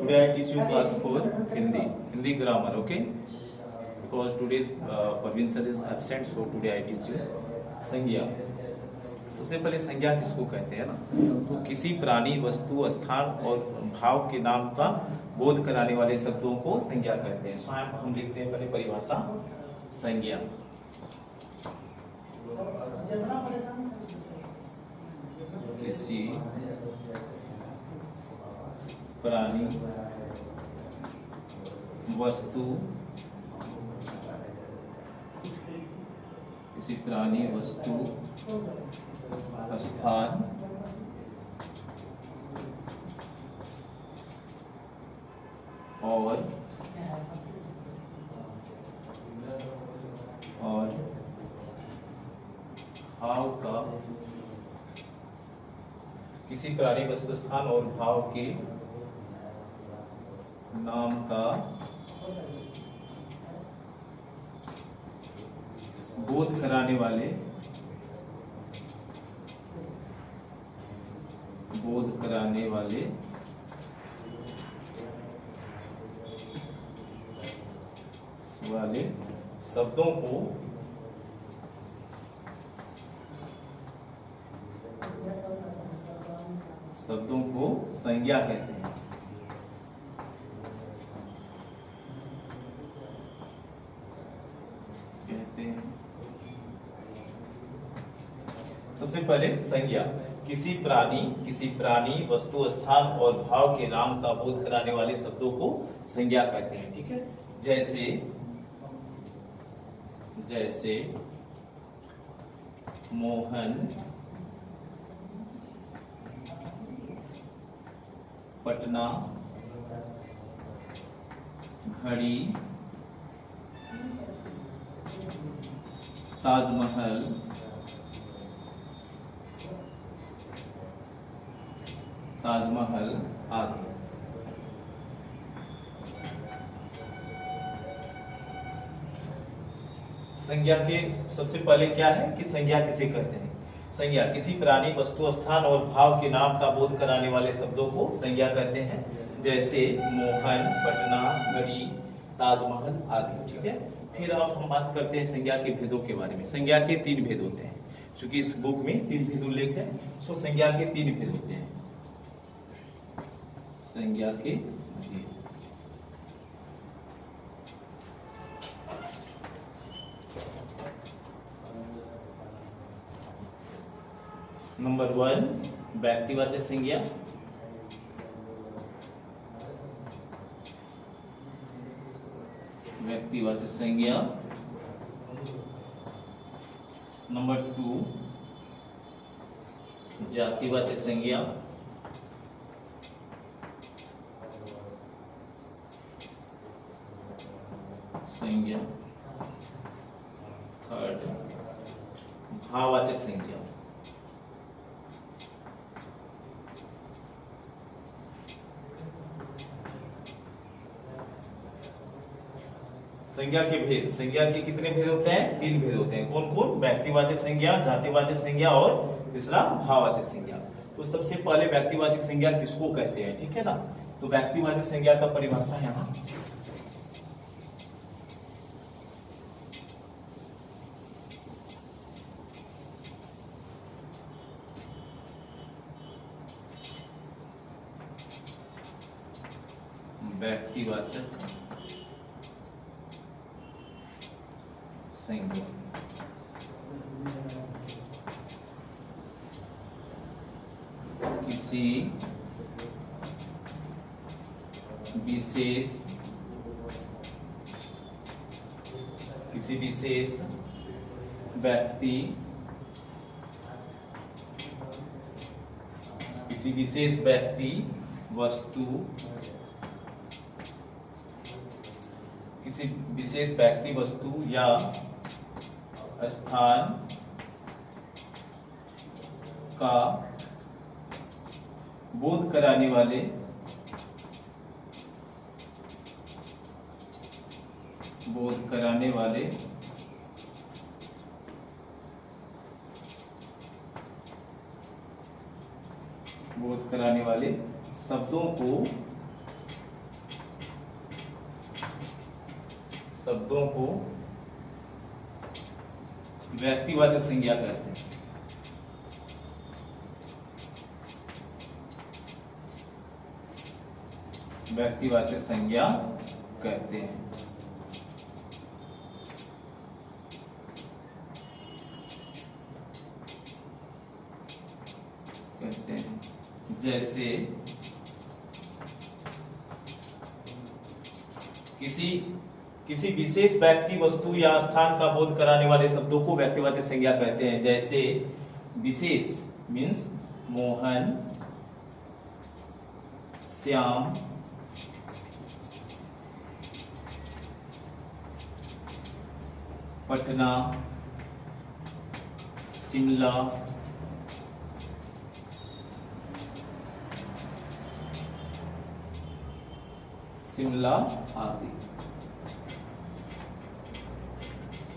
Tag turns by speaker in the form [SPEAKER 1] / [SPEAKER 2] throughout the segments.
[SPEAKER 1] Today I teach you class 4 Hindi grammar, okay? Because today's Parveen sir is absent, so today I teach you संज्ञा। सबसे पहले संज्ञा किसको कहते हैं ना, तो किसी प्राणी, वस्तु, स्थान और भाव के नाम का बोध कराने वाले शब्दों को संज्ञा कहते हैं। स्वयं हम लिखते हैं पहले परिभाषा संज्ञा। किसी प्राणी, वस्तु, किसी प्राणी, वस्तु, स्थान और भाव का, किसी प्राणी, वस्तु, स्थान और भाव के नाम का बोध कराने वाले शब्दों को संज्ञा कहते हैं। सबसे पहले संज्ञा, किसी प्राणी, वस्तु, स्थान और भाव के नाम का बोध कराने वाले शब्दों को संज्ञा कहते हैं। ठीक है, जैसे मोहन पटना, घड़ी, ताजमहल, आदि। संज्ञा के सबसे पहले क्या है कि संज्ञा किसे कहते हैं? संज्ञा किसी प्राणी, वस्तु, स्थान और भाव के नाम का बोध कराने वाले शब्दों को संज्ञा कहते हैं। जैसे मोहन, पटना, घड़ी, ताजमहल आदि। ठीक है, फिर अब हम बात करते हैं संज्ञा के भेदों के बारे में। संज्ञा के 3 भेद होते हैं, क्योंकि इस बुक में 3 भेद उल्लेख है, सो संज्ञा के 3 भेद होते हैं। संज्ञा के भेद, नंबर 1 व्यक्तिवाचक संज्ञा, नंबर 2 जातिवाचक संज्ञा, थर्ड भाववाचक संज्ञा। संज्ञा के भेद, संज्ञा के कितने भेद होते हैं? 3 भेद होते हैं। कौन कौन? व्यक्तिवाचक संज्ञा, जातिवाचक संज्ञा और तीसरा भाववाचक संज्ञा। तो सबसे पहले व्यक्तिवाचक संज्ञा किसको कहते हैं? ठीक है ना, तो व्यक्तिवाचक संज्ञा का परिभाषा यहाँ व्यक्तिवाचक संज्ञा किसी विशेष व्यक्ति, वस्तु, किसी विशेष व्यक्ति, वस्तु या स्थान का बोध कराने वाले बोध कराने वाले शब्दों को शब्दों को व्यक्तिवाचक संज्ञा कहते हैं। व्यक्तिवाचक संज्ञा कहते हैं। जैसे किसी विशेष व्यक्ति, वस्तु या स्थान का बोध कराने वाले शब्दों को व्यक्तिवाचक संज्ञा कहते हैं। जैसे विशेष मीन्स मोहन, श्याम, पटना, शिमला, आदि।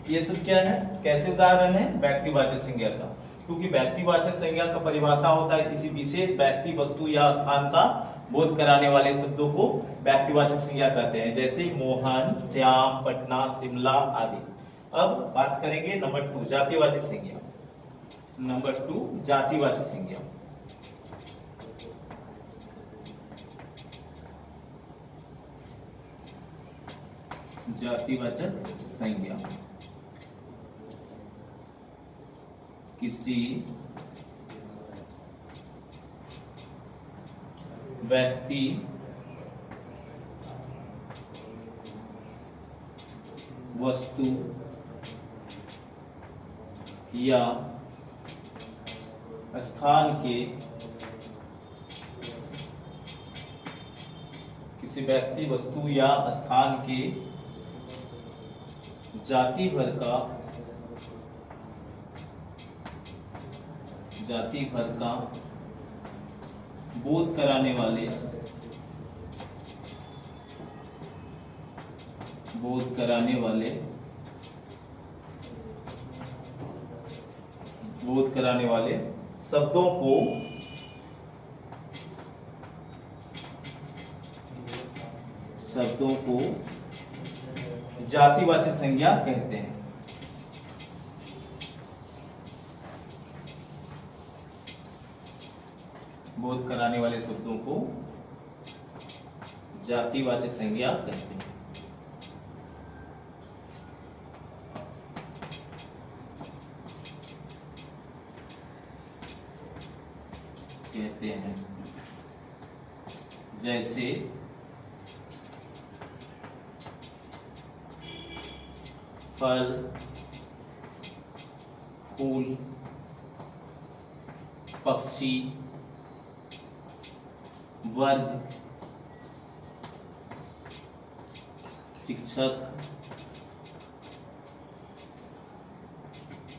[SPEAKER 1] ये सब क्या है, कैसे उदाहरण है व्यक्तिवाचक संज्ञा का। क्योंकि व्यक्तिवाचक संज्ञा का परिभाषा होता है किसी विशेष व्यक्ति, वस्तु या स्थान का बोध कराने वाले शब्दों को व्यक्तिवाचक संज्ञा कहते हैं। जैसे मोहन, श्याम, पटना, शिमला आदि। अब बात करेंगे नंबर 2 जातिवाचक संज्ञा। नंबर 2 जातिवाचक संज्ञा। जातिवाचक संज्ञा किसी व्यक्ति, वस्तु या स्थान के, किसी व्यक्ति, वस्तु या स्थान के जाति भर का बोध कराने वाले शब्दों को जातिवाचक संज्ञा कहते हैं। बोध कराने वाले शब्दों को जातिवाचक संज्ञा कहते हैं। जैसे फल, फूल, पक्षी, वर्ग, शिक्षक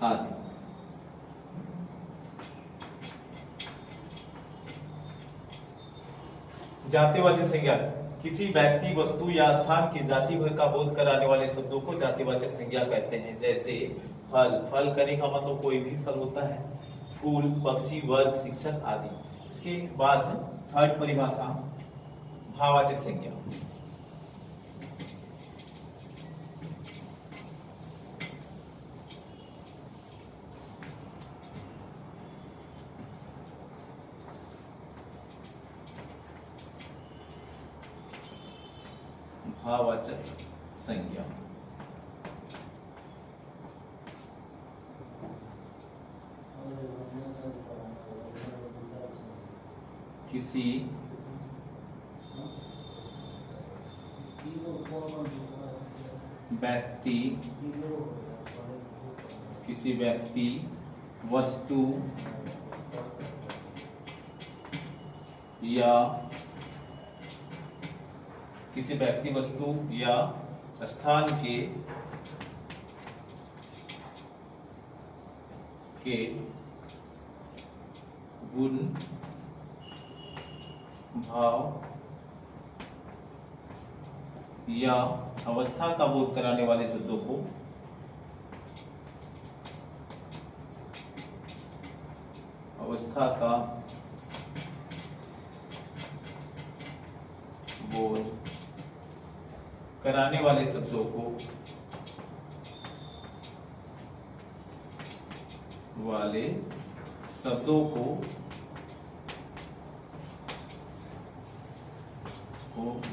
[SPEAKER 1] आदि। जातिवाचक संज्ञा किसी व्यक्ति, वस्तु या स्थान की जाति भर का बोध कराने वाले शब्दों को जातिवाचक संज्ञा कहते हैं। जैसे फल, फल करने का मतलब कोई भी फल होता है। फूल, पक्षी, वर्ग, शिक्षक आदि। इसके बाद थर्ड परिभाषा भाववाचक संज्ञा। भाववाचक संज्ञा किसी व्यक्ति, वस्तु या किसी व्यक्ति, वस्तु या स्थान के गुण, भाव या अवस्था का बोध कराने वाले शब्दों को अवस्था का बोध कराने वाले शब्दों को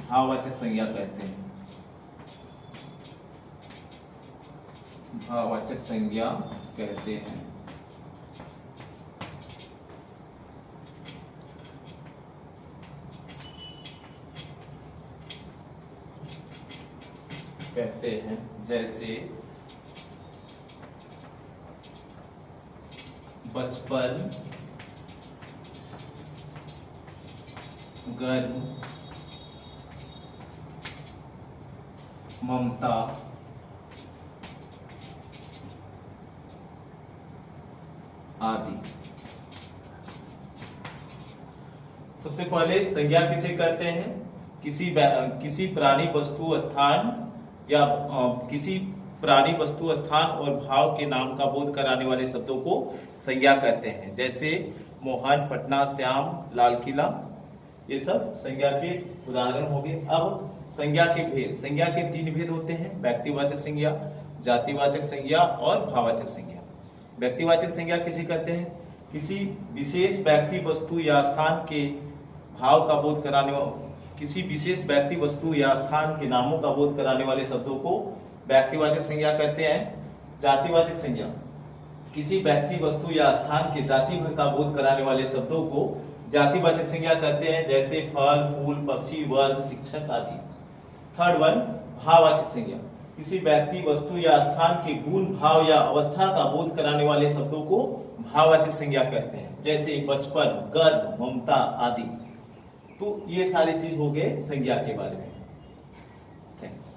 [SPEAKER 1] भाववाचक संज्ञा कहते हैं। भाववाचक संज्ञा कहते हैं। जैसे बचपन, गर्व, ममता, आदि। सबसे पहले संज्ञा किसे कहते हैं? किसी प्राणी, वस्तु, स्थान या किसी प्राणी, वस्तु, स्थान और भाव के नाम का बोध कराने वाले शब्दों को संज्ञा कहते हैं। जैसे मोहन, पटना, श्याम, लाल किला, ये सब संज्ञा के उदाहरण हो गए। अब संज्ञा के भेद। संज्ञा के 3 भेद होते हैं: व्यक्तिवाचक संज्ञा, जातिवाचक संज्ञा और भाववाचक संज्ञा। व्यक्तिवाचक संज्ञा किसे कहते हैं? किसी विशेष व्यक्ति, वस्तु या स्थान के भाव का बोध कराने, किसी विशेष व्यक्ति, वस्तु या स्थान के नामों का बोध कराने वाले शब्दों को व्यक्तिवाचक संज्ञा कहते हैं। जातिवाचक संज्ञा किसी व्यक्ति, वस्तु या स्थान के जाति भर का बोध कराने वाले शब्दों को जातिवाचक संज्ञा कहते हैं। जैसे फल, फूल, पक्षी, वर्ग, शिक्षक आदि। थर्ड वन, भाववाचक संज्ञा किसी व्यक्ति, वस्तु या स्थान के गुण, भाव या अवस्था का बोध कराने वाले शब्दों को भाववाचक संज्ञा कहते हैं। जैसे बचपन, गर्व, ममता आदि। तो ये सारी चीज हो गए संज्ञा के बारे में। थैंक्स।